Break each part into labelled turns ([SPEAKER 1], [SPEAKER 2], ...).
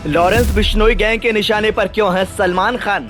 [SPEAKER 1] Lawrence Bishnoi gang के निशाने पर क्यों है सलमान खान?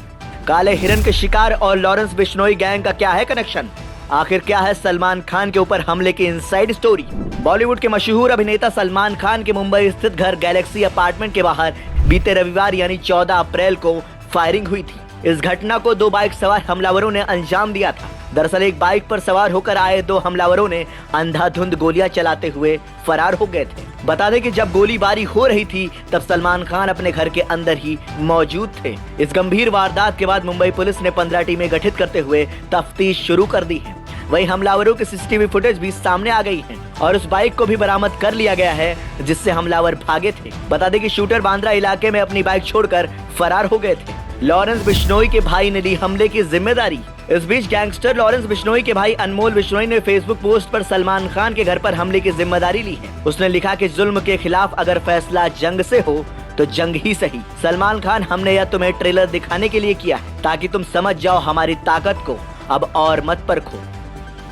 [SPEAKER 1] काले हिरन के शिकार और लॉरेंस बिश्नोई गैंग का क्या है कनेक्शन? आखिर क्या है सलमान खान के ऊपर हमले की इनसाइड स्टोरी? बॉलीवुड के मशहूर अभिनेता सलमान खान के मुंबई स्थित घर गैलेक्सी अपार्टमेंट के बाहर बीते रविवार यानी 14 अप्रैल को फायरिंग हुई थी। इस घटना को 2 बाइक सवार हमलावरों ने अंजाम दिया था। दरअसल एक बाइक पर सवार होकर आए 2 हमलावरों ने अंधाधुंध गोलियां चलाते हुए फरार हो गए थे। बता दें कि जब गोलीबारी हो रही थी तब सलमान खान अपने घर के अंदर ही मौजूद थे। इस गंभीर वारदात के बाद मुंबई पुलिस ने 15 टीमें गठित करते हुए तफ्तीश शुरू कर दी है। वहीं हमलावरों की सीसीटीवी फुटेज भी सामने आ गई है और उस बाइक को भी बरामद कर लिया गया है जिससे हमलावर भागे थे। बता दें कि शूटर बांद्रा इलाके में अपनी बाइक छोड़कर फरार हो गए थे। लॉरेंस बिश्नोई के भाई ने ली हमले की जिम्मेदारी। इस बीच गैंगस्टर लॉरेंस बिश्नोई के भाई अनमोल बिश्नोई ने फेसबुक पोस्ट पर सलमान खान के घर पर हमले की जिम्मेदारी ली है। उसने लिखा कि जुल्म के खिलाफ अगर फैसला जंग से हो तो जंग ही सही। सलमान खान, हमने यह तुम्हें ट्रेलर दिखाने के लिए किया है ताकि तुम समझ जाओ हमारी ताकत को, अब और मत परखो।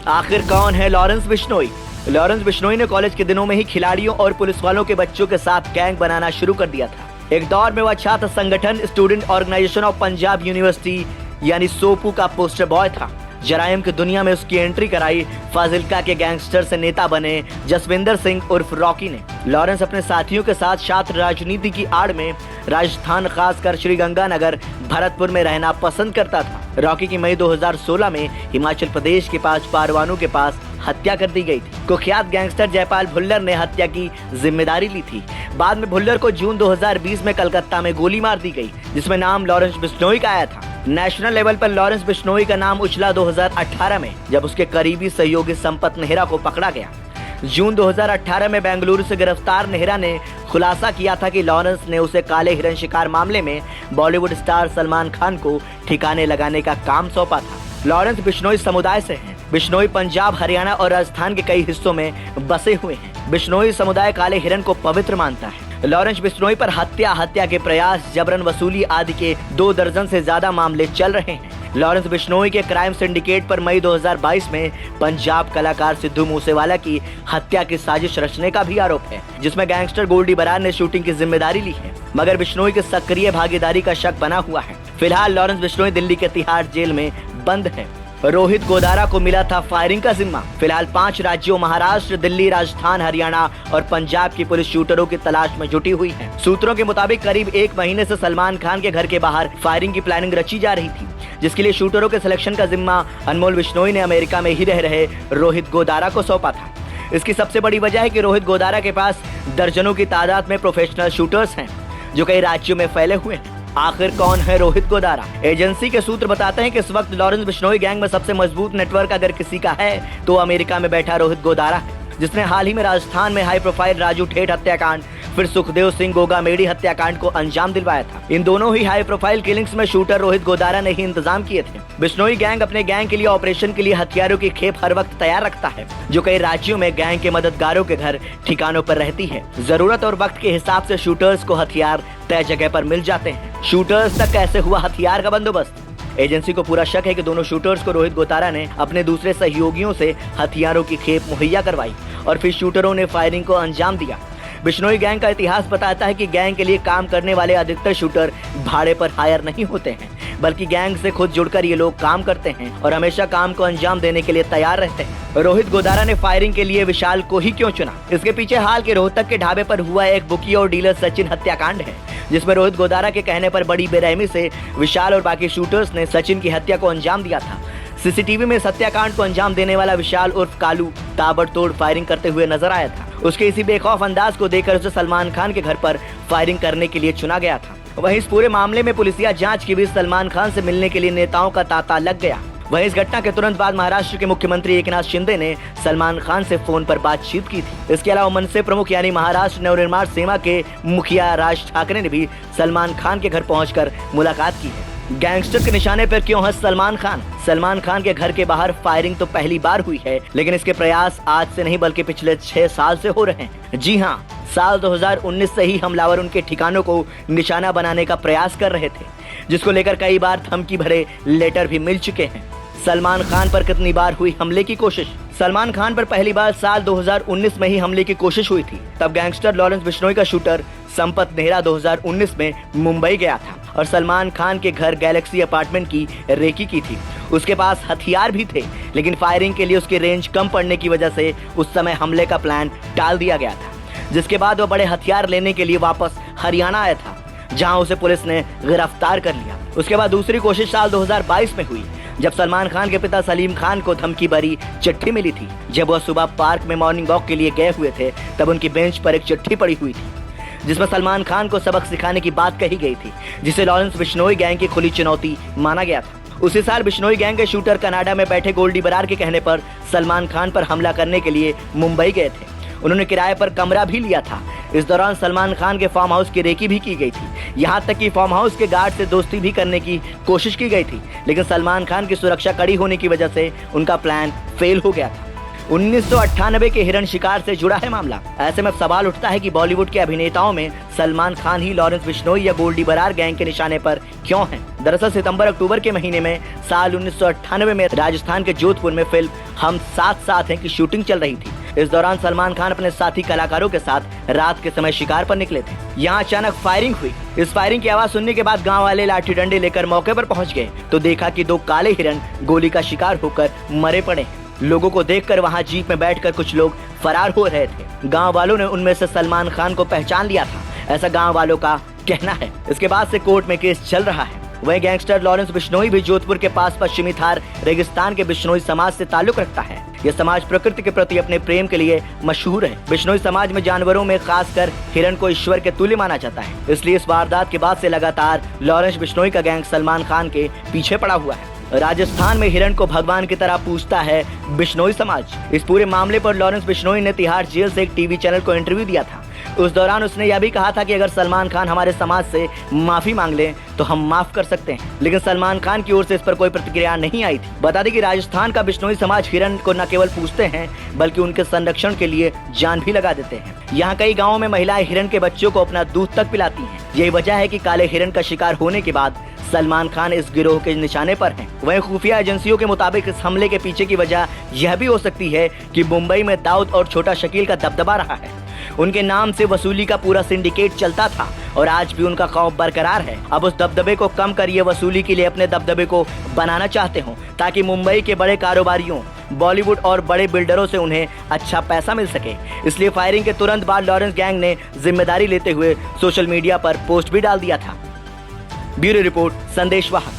[SPEAKER 1] आखिर कौन है लॉरेंस बिश्नोई? लॉरेंस बिश्नोई ने कॉलेज के दिनों में ही खिलाड़ियों और पुलिस वालों के बच्चों के साथ गैंग बनाना शुरू कर दिया था। एक दौर में वह छात्र संगठन student organisation of Punjab university यानी सोपू का पोस्टर बॉय था। जराइम की दुनिया में उसकी एंट्री कराई फाजिल्का के गैंगस्टर से नेता बने जसविंदर सिंह उर्फ रॉकी ने। लॉरेंस अपने साथियों के साथ छात्र राजनीति की आड़ में राजस्थान, खासकर श्रीगंगानगर, भरतपुर में रहना पसंद करता था। रॉकी की मई 2016 में हिमाचल प्रदेश के 5 पारवानों के पास हत्या कर दी गई थी। कुख्यात गैंगस्टर जयपाल भुल्लर ने हत्या की जिम्मेदारी ली थी। बाद में भुल्लर को जून 2020 में कलकत्ता में गोली मार दी गई जिसमें नाम लॉरेंस बिश्नोई का आया था। नेशनल लेवल पर लॉरेंस बिश्नोई का नाम उछला 2018 में जब उसके करीबी सहयोगी संपत नेहरा को पकड़ा गया। जून 2018 में बेंगलुरु से गिरफ्तार नेहरा ने खुलासा किया था कि लॉरेंस ने उसे काले हिरन शिकार मामले में बॉलीवुड स्टार सलमान खान को ठिकाने लगाने का काम सौंपा था। लॉरेंस बिश्नोई समुदाय से हैं। बिश्नोई पंजाब, हरियाणा और राजस्थान के कई हिस्सों में बसे हुए हैं। बिश्नोई समुदाय काले हिरन को पवित्र मानता है। लॉरेंस बिश्नोई पर हत्या के प्रयास, जबरन वसूली आदि के 2 दर्जन से ज्यादा मामले चल रहे हैं। लॉरेंस बिश्नोई के क्राइम सिंडिकेट पर मई 2022 में पंजाब कलाकार सिद्धू मूसेवाला की हत्या की साजिश रचने का भी आरोप है जिसमें गैंगस्टर गोल्डी बरार ने शूटिंग की जिम्मेदारी ली है, मगर बिश्नोई की सक्रिय भागीदारी का शक बना हुआ है। फिलहाल लॉरेंस बिश्नोई दिल्ली के तिहाड़ जेल में बंद है। रोहित गोदारा को मिला था फायरिंग का जिम्मा। फिलहाल 5 राज्यों महाराष्ट्र, दिल्ली, राजस्थान, हरियाणा और पंजाब की पुलिस शूटरों की तलाश में जुटी हुई है। सूत्रों के मुताबिक करीब 1 महीने से सलमान खान के घर के बाहर फायरिंग की प्लानिंग रची जा रही थी जिसके लिए शूटरों के सिलेक्शन का जिम्मा अनमोल बिश्नोई ने अमेरिका में ही रह रहे रोहित गोदारा को सौंपा था। इसकी सबसे बड़ी वजह है कि रोहित गोदारा के पास दर्जनों की तादाद में प्रोफेशनल शूटर्स हैं जो कई राज्यों में फैले हुए हैं। आखिर कौन है रोहित गोदारा? एजेंसी के सूत्र बताते हैं कि इस वक्त लॉरेंस बिश्नोई गैंग में सबसे मजबूत नेटवर्क अगर किसी का है तो अमेरिका में बैठा रोहित गोदारा है, जिसने हाल ही में राजस्थान में हाई प्रोफाइल राजू ठेठ हत्याकांड, फिर सुखदेव सिंह गोगामेडी हत्याकांड को अंजाम दिलवाया था। इन दोनों ही हाई प्रोफाइल किलिंग्स में शूटर रोहित गोदारा ने ही इंतजाम किए थे। बिश्नोई गैंग अपने गैंग के लिए ऑपरेशन के लिए हथियारों की खेप हर वक्त तैयार रखता है जो कई राज्यों में गैंग के मददगारों के घर ठिकानों पर रहती है। जरूरत और वक्त के हिसाब से शूटर्स को हथियार तय जगह पर मिल जाते हैं। शूटर्स तक कैसे हुआ हथियार का बंदोबस्त? एजेंसी को पूरा शक है कि दोनों शूटर्स को रोहित गोदारा ने अपने दूसरे सहयोगियों से हथियारों की खेप मुहैया करवाई और फिर शूटरों ने फायरिंग को अंजाम दिया। बिश्नोई गैंग का इतिहास बताता है कि गैंग के लिए काम करने वाले अधिकतर शूटर भाड़े पर हायर नहीं होते हैं, बल्कि गैंग से खुद जुड़कर ये लोग काम करते हैं और हमेशा काम को अंजाम देने के लिए तैयार रहते हैं। रोहित गोदारा ने फायरिंग के लिए विशाल को ही क्यों चुना? इसके पीछे हाल के रोहतक के ढाबे पर हुआ एक बुकी और डीलर सचिन हत्याकांड है जिसमें रोहित गोदारा के कहने पर बड़ी बेरहमी से विशाल और बाकी शूटर्स ने सचिन की हत्या को अंजाम दिया था। सीसीटीवी में हत्याकांड को अंजाम देने वाला विशाल उर्फ कालू ताबड़तोड़ फायरिंग करते हुए नजर आया था। उसके इसी बेखौफ अंदाज को देखकर उसे सलमान खान के घर पर फायरिंग करने के लिए चुना गया था। वहीं इस पूरे मामले में पुलिसिया जांच के बीच सलमान खान से मिलने के लिए नेताओं का तांता लग गया। वहीं इस घटना के तुरंत बाद महाराष्ट्र के मुख्यमंत्री एकनाथ शिंदे ने सलमान खान से फोन पर बातचीत की थी। इसके अलावा मनसे प्रमुख यानी महाराष्ट्र नवनिर्माण सेना के मुखिया राज ठाकरे ने भी सलमान खान के घर पहुंचकर मुलाकात की है। गैंगस्टर के निशाने पर क्यों है सलमान खान? सलमान खान के घर के बाहर फायरिंग तो पहली बार हुई है, लेकिन इसके प्रयास आज से नहीं बल्कि पिछले 6 साल से हो रहे हैं। जी हाँ, साल 2019 से ही हमलावर उनके ठिकानों को निशाना बनाने का प्रयास कर रहे थे, जिसको लेकर कई बार धमकी भरे लेटर भी मिल चुके हैं। सलमान खान पर कितनी बार हुई हमले की कोशिश? सलमान खान पर पहली बार साल 2019 में ही हमले की कोशिश हुई थी। तब गैंगस्टर लॉरेंस बिश्नोई का शूटर संपत नेहरा 2019 में मुंबई गया था और सलमान खान के घर गैलेक्सी अपार्टमेंट की रेकी की थी। उसके पास हथियार भी थे, लेकिन फायरिंग के लिए उसकी रेंज कम पड़ने की वजह से उस समय हमले का प्लान टाल दिया गया था, जिसके बाद वो बड़े हथियार लेने के लिए वापस हरियाणा आया था, जहां उसे पुलिस ने गिरफ्तार कर लिया। उसके बाद दूसरी कोशिश साल 2022 में हुई, जब सलमान खान के पिता सलीम खान को धमकी भरी चिट्ठी मिली थी। जब वह सुबह पार्क में मॉर्निंग वॉक के लिए गए हुए थे, तब उनकी बेंच पर एक चिट्ठी पड़ी हुई थी, जिसमें सलमान खान को सबक सिखाने की बात कही गई थी, जिसे लॉरेंस बिश्नोई गैंग की खुली चुनौती माना गया था। उसी साल बिश्नोई गैंग के शूटर कनाडा में बैठे गोल्डी बरार के कहने पर सलमान खान पर हमला करने के लिए मुंबई गए थे। उन्होंने किराए पर कमरा भी लिया था। इस दौरान सलमान खान के फार्म हाउस की रेकी भी की गई थी। यहाँ तक कि फार्म हाउस के गार्ड से दोस्ती भी करने की कोशिश की गई थी, लेकिन सलमान खान की सुरक्षा कड़ी होने की वजह से उनका प्लान फेल हो गया था। 1998 के हिरण शिकार से जुड़ा है मामला। ऐसे में सवाल उठता है कि बॉलीवुड के अभिनेताओं में सलमान खान ही लॉरेंस बिश्नोई या गोल्डी बरार गैंग के निशाने पर क्यों हैं? दरअसल सितंबर-अक्टूबर के महीने में साल 1998 में राजस्थान के जोधपुर में फिल्म हम साथ साथ हैं की शूटिंग चल रही थी। इस दौरान सलमान खान अपने साथी कलाकारों के साथ रात के समय शिकार पर निकले थे। यहाँ अचानक फायरिंग हुई। इस फायरिंग की आवाज सुनने के बाद गांव वाले लाठी डंडे लेकर मौके पर पहुंच गए तो देखा कि 2 काले हिरण गोली का शिकार होकर मरे पड़े। लोगों को देखकर वहां जीप में बैठकर कुछ लोग फरार हो रहे थे। गांव वालों ने उनमें से सलमान खान को पहचान लिया था, ऐसा गांव वालों का कहना है। इसके बाद से कोर्ट में केस चल रहा है। वहीं गैंगस्टर लॉरेंस बिश्नोई भी जोधपुर के पास पश्चिमी थार रेगिस्तान के बिश्नोई समाज से ताल्लुक रखता है। यह समाज प्रकृति के प्रति अपने प्रेम के लिए मशहूर है। बिश्नोई समाज में जानवरों में खासकर हिरण को ईश्वर के तुल्य माना जाता है, इसलिए इस वारदात के बाद से लगातार लॉरेंस बिश्नोई का गैंग सलमान खान के पीछे पड़ा हुआ है। राजस्थान में हिरण को भगवान की तरह पूजता है बिश्नोई समाज। इस पूरे मामले पर लॉरेंस बिश्नोई ने तिहाड़ जेल से एक टीवी चैनल को इंटरव्यू दिया था। उस दौरान उसने यह भी कहा था कि अगर सलमान खान हमारे समाज से माफी मांग ले तो हम माफ कर सकते हैं, लेकिन सलमान खान की ओर से इस पर कोई प्रतिक्रिया नहीं आई थी। बता दें कि राजस्थान का बिश्नोई समाज हिरण को न केवल पूजते हैं बल्कि उनके संरक्षण के लिए जान भी लगा देते हैं। यहाँ कई गाँवों में महिलाएं हिरण के बच्चों को अपना दूध तक पिलाती हैं। यही वजह है कि काले हिरण का शिकार होने के बाद सलमान खान इस गिरोह के निशाने पर हैं। वहीं खुफिया एजेंसियों के मुताबिक इस हमले के पीछे की वजह यह भी हो सकती है कि मुंबई में दाऊद और छोटा शकील का दबदबा रहा है। उनके नाम से वसूली का पूरा सिंडिकेट चलता था और आज भी उनका खौफ बरकरार है। अब उस दबदबे को कम कर ये वसूली के लिए अपने दबदबे को बनाना चाहते हो, ताकि मुंबई के बड़े कारोबारियों, बॉलीवुड और बड़े बिल्डरों से उन्हें अच्छा पैसा मिल सके। इसलिए फायरिंग के तुरंत बाद लॉरेंस गैंग ने जिम्मेदारी लेते हुए सोशल मीडिया पर पोस्ट भी डाल दिया था। ब्यूरो रिपोर्ट, संदेश वाहक।